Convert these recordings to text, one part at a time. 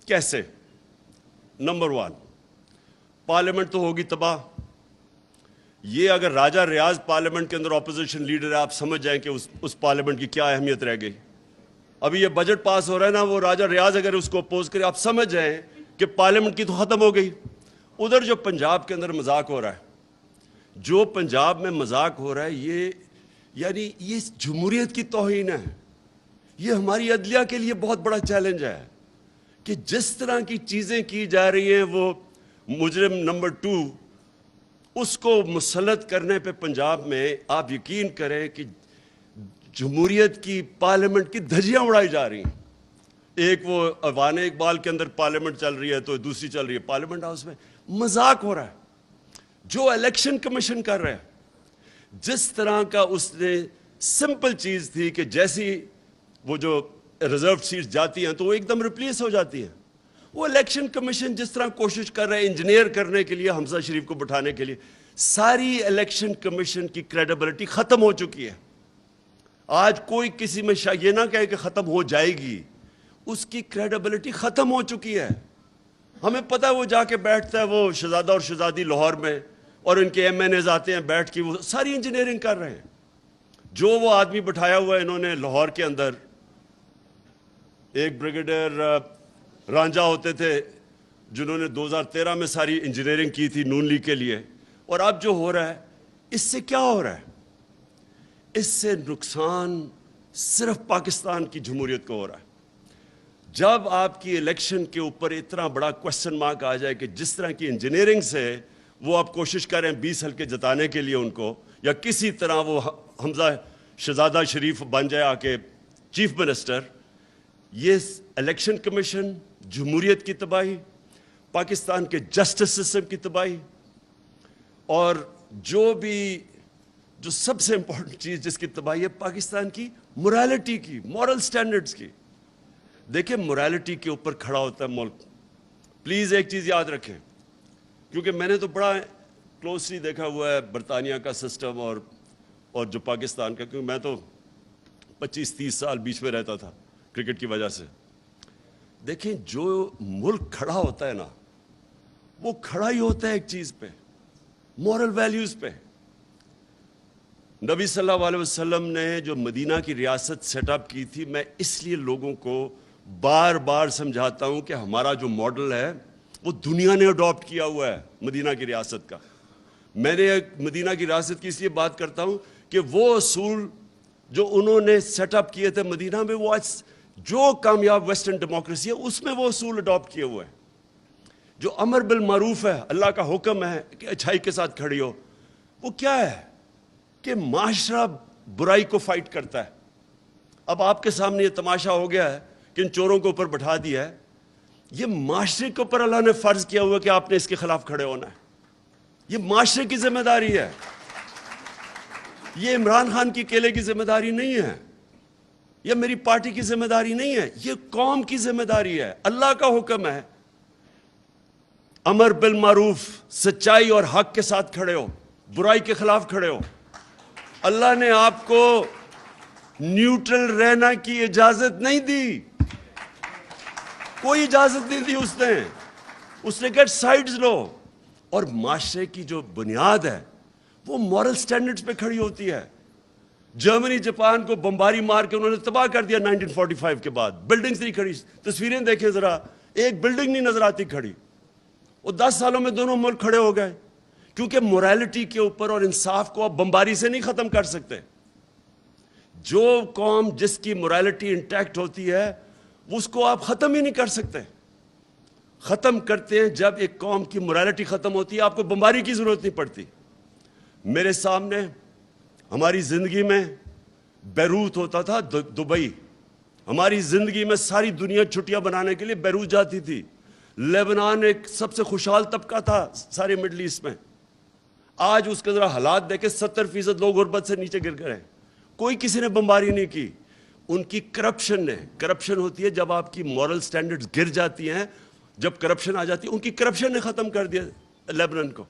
کیسے؟ Number 1، parliament تو ہوگی تباہ. یہ اگر راجہ ریاض پارلیمنٹ کے اندر اپوزیشن لیڈر ہے، آپ سمجھ جائیں کہ اس پارلیمنٹ کی کیا اہمیت رہ گئی. ابھی یہ بجٹ پاس ہو رہا ہے نا، وہ راجہ ریاض اگر اس کو اپوز کرے، آپ سمجھ جائیں کہ پارلیمنٹ کی تو ختم ہو گئی. ادھر جو پنجاب کے اندر مذاق ہو رہا ہے، جو پنجاب میں مذاق ہو رہا ہے، یہ جمہوریت کی توہین ہے. یہ ہماری عدلیہ کے لیے بہت بڑا چیلنج ہے کہ جس طرح کی چیزیں کی جا رہی ہیں، وہ مجرم نمبر 2 اس کو مسلط کرنے پہ پنجاب میں آپ یقین کریں کہ جمہوریت کی پارلیمنٹ کی دھجیاں اڑائی جا رہی ہیں. ایک وہ ایوان اقبال کے اندر پارلیمنٹ چل رہی ہے تو دوسری چل رہی ہے پارلیمنٹ ہاؤس میں. مذاق ہو رہا ہے. جو الیکشن کمیشن کر رہے ہیں، جس طرح کا اس نے سمپل چیز تھی کہ جیسی وہ جو ریزرو سیٹس جاتی ہیں تو وہ ایک دم ریپلیس ہو جاتی ہیں. وہ الیکشن کمیشن جس طرح کوشش کر رہے ہیں انجینئر کرنے کے لیے حمزہ شریف کو بٹھانے کے لیے، ساری الیکشن کمیشن کی کریڈیبلٹی ختم ہو چکی ہے. آج کوئی کسی میں یہ نہ کہے کہ ختم ہو جائے گی، اس کی کریڈیبلٹی ختم ہو چکی ہے. ہمیں پتہ ہے وہ جا کے بیٹھتا ہے، وہ شہزادہ اور شہزادی لاہور میں، اور ان کے MNAs آتے ہیں بیٹھ کے، وہ ساری انجینئرنگ کر رہے ہیں. جو وہ آدمی بٹھایا ہوا ہے انہوں نے لاہور کے اندر، ایک بریگیڈیئر رانجھا ہوتے تھے جنہوں نے 2013 میں ساری انجینئرنگ کی تھی نون لیگ کے لیے. اور اب جو ہو رہا ہے، اس سے کیا ہو رہا ہے؟ اس سے نقصان صرف پاکستان کی جمہوریت کو ہو رہا ہے. جب آپ کی الیکشن کے اوپر اتنا بڑا کوسچن مارک آ جائے کہ جس طرح کی انجینئرنگ سے وہ آپ کوشش کریں 20 حلقے جتانے کے لیے ان کو، یا کسی طرح وہ حمزہ شہزادہ شریف بن جائے آ کے چیف منسٹر، یہ الیکشن کمیشن، جمہوریت کی تباہی، پاکستان کے جسٹس سسٹم کی تباہی، اور جو سب سے امپورٹنٹ چیز جس کی تباہی ہے، پاکستان کی مورالٹی کی، مورل سٹینڈرڈز کی. دیکھیں مورالٹی کے اوپر کھڑا ہوتا ہے ملک. پلیز ایک چیز یاد رکھیں، کیونکہ میں نے تو بڑا کلوزلی دیکھا ہوا ہے برطانیہ کا سسٹم اور جو پاکستان کا، کیونکہ میں تو 25-30 سال بیچ میں رہتا تھا کرکٹ کی وجہ سے. دیکھیں جو ملک کھڑا ہوتا ہے نا، وہ کھڑا ہی ہوتا ہے ایک چیز پہ، مورل ویلیوز پہ. نبی صلی اللہ علیہ وسلم نے جو مدینہ کی ریاست سیٹ اپ کی تھی، میں اس لیے لوگوں کو بار بار سمجھاتا ہوں کہ ہمارا جو ماڈل ہے وہ دنیا نے اڈاپٹ کیا ہوا ہے مدینہ کی ریاست کا. میں نے مدینہ کی ریاست کی اس لیے بات کرتا ہوں کہ وہ اصول جو انہوں نے سیٹ اپ کیے تھے مدینہ میں، وہ آج جو کامیاب ویسٹرن ڈیموکریسی ہے اس میں وہ اصول اڈاپٹ کیے ہوئے ہیں. جو امر بالمعروف ہے، اللہ کا حکم ہے کہ اچھائی کے ساتھ کھڑی ہو، وہ کیا ہے کہ معاشرہ برائی کو فائٹ کرتا ہے. اب آپ کے سامنے یہ تماشا ہو گیا ہے کہ ان چوروں کو اوپر بٹھا دیا ہے. یہ معاشرے کے اوپر اللہ نے فرض کیا ہوا کہ آپ نے اس کے خلاف کھڑے ہونا ہے. یہ معاشرے کی ذمہ داری ہے. یہ عمران خان کی اکیلے کی ذمہ داری نہیں ہے، یہ میری پارٹی کی ذمہ داری نہیں ہے، یہ قوم کی ذمہ داری ہے. اللہ کا حکم ہے، امر بالمعروف، سچائی اور حق کے ساتھ کھڑے ہو، برائی کے خلاف کھڑے ہو. اللہ نے آپ کو نیوٹرل رہنا کی اجازت نہیں دی، کوئی اجازت نہیں دی اس نے کہا سائیڈز لو. اور معاشرے کی جو بنیاد ہے وہ مورل سٹینڈرڈز پہ کھڑی ہوتی ہے. جرمنی جاپان کو بمباری مار کے انہوں نے تباہ کر دیا 1945 کے بعد. بلڈنگز نہیں کھڑی، تصویریں دیکھیں ذرا، ایک بلڈنگ نہیں نظر آتی کھڑی. وہ 10 سالوں میں دونوں ملک کھڑے ہو گئے، کیونکہ مورالٹی کے اوپر اور انصاف کو آپ بمباری سے نہیں ختم کر سکتے. جو قوم جس کی مورالٹی انٹیکٹ ہوتی ہے اس کو آپ ختم ہی نہیں کر سکتے. ختم کرتے ہیں جب ایک قوم کی مورالٹی ختم ہوتی ہے، آپ کو بمباری کی ضرورت نہیں پڑتی. میرے سامنے ہماری زندگی میں بیروت ہوتا تھا، دبئی. ہماری زندگی میں ساری دنیا چھٹیاں بنانے کے لیے بیروت جاتی تھی. لیبنان ایک سب سے خوشحال طبقہ تھا سارے مڈل ایسٹ میں. آج اس کے ذرا حالات دیکھیں، 70% لوگ غربت سے نیچے گر گئے. کوئی کسی نے بمباری نہیں کی. ان کی کرپشن نے، کرپشن ہوتی ہے جب آپ کی مورل سٹینڈرڈز گر جاتی ہیں، جب کرپشن آ جاتی ہے، ان کی کرپشن نے ختم کر دیا لیبنان کو.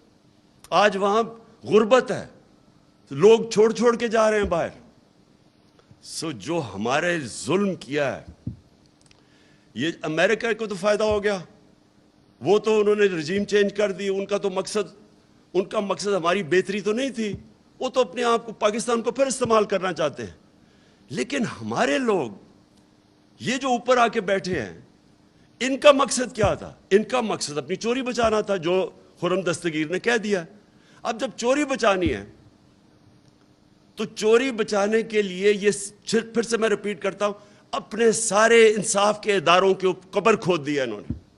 آج وہاں غربت ہے، لوگ چھوڑ کے جا رہے ہیں باہر. جو ہمارے ظلم کیا ہے، یہ امریکہ کو تو فائدہ ہو گیا, وہ تو انہوں نے رجیم چینج کر دی, ان کا مقصد ہماری بہتری تو نہیں تھی, وہ تو اپنے آپ کو پاکستان کو پھر استعمال کرنا چاہتے ہیں. لیکن ہمارے لوگ یہ جو اوپر آ کے بیٹھے ہیں, ان کا مقصد کیا تھا؟ ان کا مقصد اپنی چوری بچانا تھا, جو خرم دستگیر نے کہہ دیا. اب جب چوری بچانی ہے تو چوری بچانے کے لیے یہ پھر سے میں ریپیٹ کرتا ہوں, اپنے سارے انصاف کے اداروں کے قبر کھود دیا انہوں نے.